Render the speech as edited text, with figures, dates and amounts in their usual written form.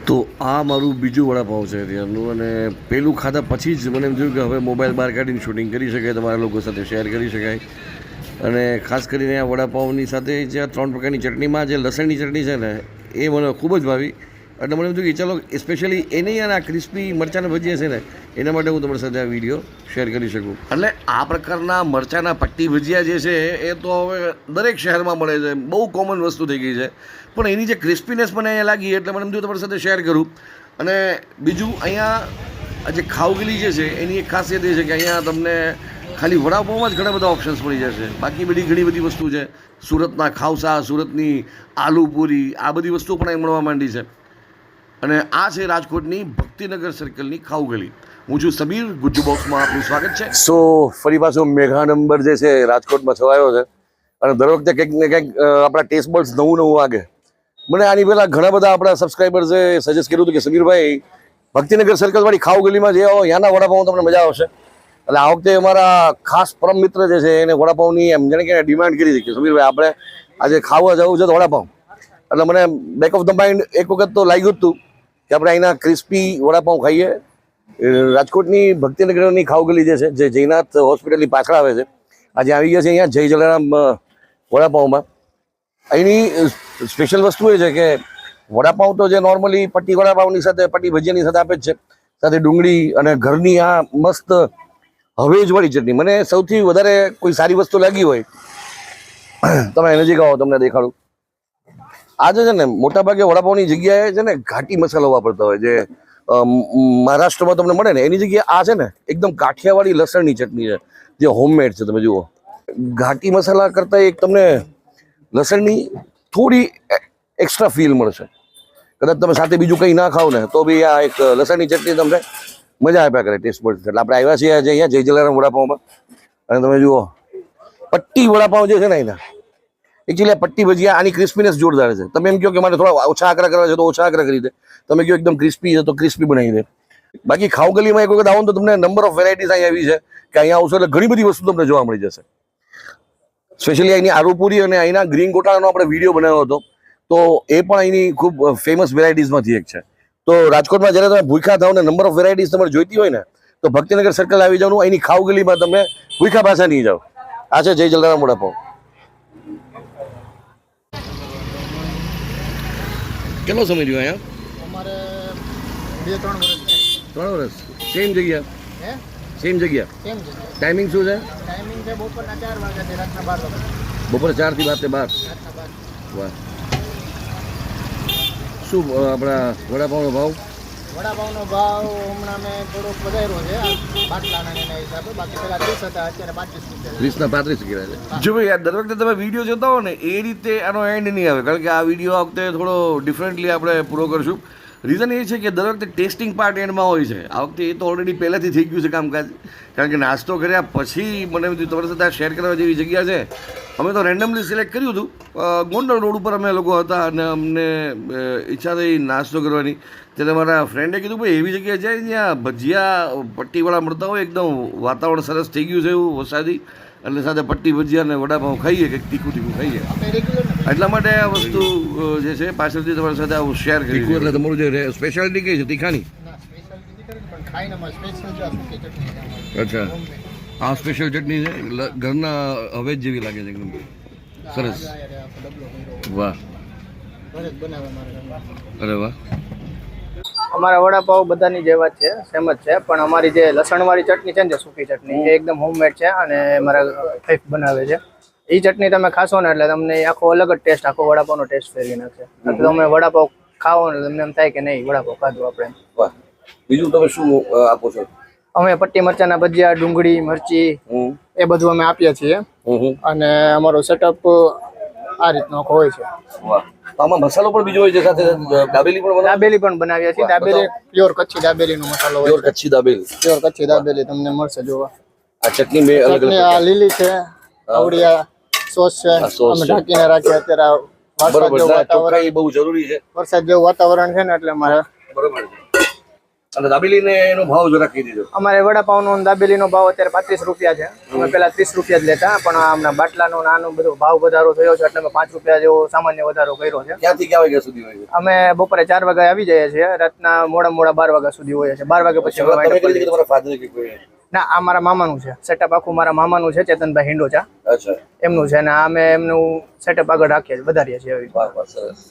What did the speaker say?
તો આ મારું બીજું વડાપાઉં છે ત્યાંનું, અને પેલું ખાધા પછી જ મને એમ થયું કે હવે મોબાઈલ બહાર કાઢીને શૂટિંગ કરી શકાય, તમારા લોકો સાથે શેર કરી શકાય. અને ખાસ કરીને આ વડાપાઉંની સાથે જે આ 3 પ્રકારની ચટણીમાં જે લસણની ચટણી છે ને, એ મને ખૂબ જ ભાવી. એટલે મને એમ થયું કે ચાલો સ્પેશિયલી એની અને આ ક્રિસ્પી મરચાંના ભજીયા છે ને, એના માટે હું તમારી સાથે આ વિડીયો શેર કરી શકું. એટલે આ પ્રકારના મરચાંના પટ્ટી ભજીયા જે છે એ તો હવે દરેક શહેરમાં મળે છે, બહુ કોમન વસ્તુ થઈ ગઈ છે. પણ એની જે ક્રિસ્પીનેસ મને અહીંયા લાગી એટલે મને એમ થયું તમારી સાથે શેર કરું. અને બીજું અહીંયા જે ખાવગીલી જે છે એની એક ખાસિયત એ છે કે અહીંયા તમને ખાલી વડાપાઉંમાં જ ઘણા બધા ઓપ્શન્સ મળી જશે. બાકી ઘણી બધી વસ્તુ છે. સુરતના ખાવસા, સુરતની આલુપૂરી, આ બધી વસ્તુઓ પણ અહીં મળવા માંડી છે. અને આ છે રાજકોટની ભક્તિનગર સર્કલની ખાવગલી. હું છું સમીર, ગુજ્જુ બોક્સમાં આપનું સ્વાગત છે. સો ફરી પાછો મેઘા નંબર જે છે રાજકોટમાં છવાયો છે. અને દર વખતે કંઈક ને કંઈક આપણા ટેસ્ટ બર્ડ્સ નવું વાગે. મને આની પહેલાં ઘણા બધા આપણા સબસ્ક્રાઈબર્સે સજેસ્ટ કર્યું હતું કે સમીરભાઈ ભક્તિનગર સર્કલવાળી ખાવગલીમાં જે આવો ત્યાંના વડાપાઉં તમને મજા આવશે. એટલે આ વખતે અમારા ખાસ પરમ મિત્ર જે છે એને વડાપાઉંની એમ જાણે કે ડિમાન્ડ કરી હતી કે સમીરભાઈ આપણે આજે ખાવા જવું છે તો વડાપાઉં. એટલે મને બેક ઓફ ધ માઇન્ડ એક વખત તો લાગ્યું જ હતું કે આપણે અહીંના ક્રિસ્પી વડાપાઉં ખાઈએ. રાજકોટની ભક્તિનગરની ખાવગલી જે છે, જે જયનાથ હોસ્પિટલની પાછળ આવે છે, આજે આવી ગયા છે અહીંયા જય જલારામ વડાપાઉંમાં. અહીંની સ્પેશિયલ વસ્તુ એ છે કે વડાપાઉં તો જે નોર્મલી પટ્ટી વડાપાઉંની સાથે પટ્ટી ભજીયાની સાથે આપે જ છે, સાથે ડુંગળી અને ઘરની આ મસ્ત હવેજવાળી ચટણી. મને સૌથી વધારે કોઈ સારી વસ્તુ લાગી હોય, તમે નજીક આવો તમને દેખાડું. આજે છે ને મોટાભાગે વડાપાઉંની જગ્યાએ છે ને ઘાટી મસાલો વાપરતા હોય, જે મહારાષ્ટ્રમાં તમને મળે ને એની જગ્યાએ આ છે ને એકદમ કાઠિયાવાડી લસણની ચટણી છે, જે હોમમેડ છે. તમે જુઓ, ઘાટી મસાલા કરતાં એક તમને લસણની થોડી એક્સ્ટ્રા ફીલ મળશે. કદાચ તમે સાથે બીજું કંઈ ના ખાવ ને તો બી આ એક લસણની ચટણી તમને મજા આપ્યા કરે ટેસ્ટ બર્ડ. એટલે આપણે આવ્યા છીએ આજે અહીંયા જય જલારામ વડાપાઉંમાં. અને તમે જુઓ પટ્ટી વડાપાઉં જે છે ને એના એકચ્યુઅલી આ પટ્ટી ભજીયા આની ક્રિસ્પીનેસ જોરદાર છે. તમે એમ કહો કે મારે થોડા ઓછા આકરા કરવા છે તો ઓછા આકરા કરી દે, તમે કહો એકદમ ક્રિસ્પી છે તો ક્રિસ્પી બનાવી દે. બાકી ખાવગલીમાં એક વખત આવો તો તમને નંબર ઓફ વેરાયટીઝ અહીંયા આવી છે કે અહીંયા આવશો એટલે ઘણી બધી વસ્તુ તમને જોવા મળી જશે. સ્પેશિયલી અહીંની આલુપૂરી અને અહીંના ગ્રીન ગોટાળાનો આપણે વિડીયો બનાવ્યો હતો, તો એ પણ અહીંની ખૂબ ફેમસ વેરાયટીઝમાંથી એક છે. તો રાજકોટમાં જ્યારે તમે ભૂખ્યા થાવ ને નંબર ઓફ વેરાયટીઝ તમારે જોઈતી હોય ને તો ભક્તિનગર સર્કલ આવી જવાનું. અહીંની ખાવગલીમાં તમે ભૂખ્યા પાછા નહીં જાઓ. આ છે જય જલારામ વડાપાઉં. કેટલો સમય રહ્યો અહીંયા? અમારે 2-3 વર્ષ. 3 વર્ષ. સેમ જગ્યા? સેમ જગ્યા. ટાઈમિંગ શું છે? ટાઈમિંગ છે બપોરના 4 વાગ્યાથી રાતના 12 વાગ્યા. બપોરે 4 થી 12. રાતના 12. વાહ. શું આપણા વડાપાઉંનો ભાવ? વડાપાઉંનો ભાવ હમણાં મેં થોડોક વધાર્યો છે બાટલાના એના હિસાબે. બાકી પેલા 30 હતા, અત્યારે 35 30 ના 35 કર્યા છે. જો ભાઈ દર વખતે તમે વિડીયો જોતા હો ને એ રીતે આનો એન્ડ નહીં આવે, કારણ કે આ વિડીયો આ વખતે થોડો ડિફરન્ટલી આપણે પૂરો કરશું. રીઝન એ છે કે દર વખતે ટેસ્ટિંગ પાર્ટ એન્ડમાં હોય છે. આ વખતે એ તો ઓલરેડી પહેલાંથી થઈ ગયું છે કામકાજ, કારણ કે નાસ્તો કર્યા પછી મને એમ થયું તમારી સાથે શેર કરવા જેવી જગ્યા છે. અમે તો રેન્ડમલી સિલેક્ટ કર્યું હતું. ગોંડલ રોડ ઉપર અમે લોકો હતા અને અમને ઈચ્છા થઈ નાસ્તો કરવાની. ત્યારે મારા ફ્રેન્ડે કીધું ભાઈ એવી જગ્યાએ જાય જ્યાં ભજીયા પટ્ટીવાળા મળતા હોય, એકદમ વાતાવરણ સરસ થઈ ગયું છે એવું વરસાદી, એટલે સાથે પટ્ટી ભજીયા અને વડાપાઉં ખાઈએ, કંઈક તીખું ખાઈએ. એટલા માટે આ વસ્તુ જે છે પાછળથી તમારી સાથે આવું શેર કરી. એટલે તમારું જે સ્પેશિયાલિટી કઈ છે તીખાની? અચ્છા, આ સ્પેશિયલ ચટણી છે, ઘરના હવેજ જેવી લાગે છે એકદમ સરસ. વાહ, અરે વાહ. અમારા વડાપાઉં બધાની જેવા છે, સેમ જ છે, પણ અમારી જે લસણવાળી ચટણી છે ને, જે સૂકી ચટણી, એ એકદમ હોમમેડ છે અને મારા વાઈફ બનાવે છે. એ ચટણી તમે ખાશો ને એટલે તમને આખો અલગ જ ટેસ્ટ, આખો વડાપાઉંનો ટેસ્ટ ફેરવી નાખશે. તમે વડાપાઉં ખાવો ને તમને એમ થાય કે નહીં વડાપાઉં ખાધું આપણે. વાહ. બીજું તમે શું આપો છો? અમે પટ્ટી મરચાના ભજીયા, ડુંગળી, મરચી એ બધું અમે આપીએ છીએ. અને અમારો સેટઅપ આ રીતનો હોય છે. વાહ. આમાં મસાલો પણ બીજો હોય છે સાથે? દાબેલી પણ બનાવીએ છીએ. દાબેલી પ્યોર કચ્છી દાબેલીનો મસાલો હોય. પ્યોર કચ્છી દાબેલી તમને મળશે જોવા. આ ચટણી બે અલગ અલગ. આ લીલી છે, આવડિયા સોસ છે, અમે ઢાંકીને રાખીએ. અત્યારે વરસાદ જેવું વાતાવરણ બહુ જરૂરી છે. વરસાદ જેવું વાતાવરણ છે ને એટલે મારે બરોબર. અને દાબેલીને એનો ભાવ જરા કહી દીધો. અમારે વડાપાવનો અને દાબેલીનો ભાવ અત્યારે 35 રૂપિયા છે. અમે પહેલા 30 રૂપિયા જ લેતા, પણ હમણાં બાટલાનો નાનો બધો ભાવ વધારો થયો છે એટલે અમે 5 રૂપિયા જેવો સામાન્ય વધારો કર્યો છે. ક્યાંથી ક્યાં વાગ્યા સુધી હોય છે? અમે બપોરે 4 વાગે આવી જઈએ છીએ, રાતના મોડા 12 વાગ્યા સુધી હોય છે. 12 વાગ્યા પછી અમે તમે wind up કરી કરીએ. કે તમારા ફાધર કે કોઈ? ના, આ મારા મામાનું છે સેટઅપ, આખું મારા મામાનું છે, ચેતનભાઈ હિંડોચા અચ્છા, એમનું છે, અને અમે એમનું સેટઅપ આગળ રાખીએ છીએ, વધારીએ છીએ. વાહ વાહ, સરસ.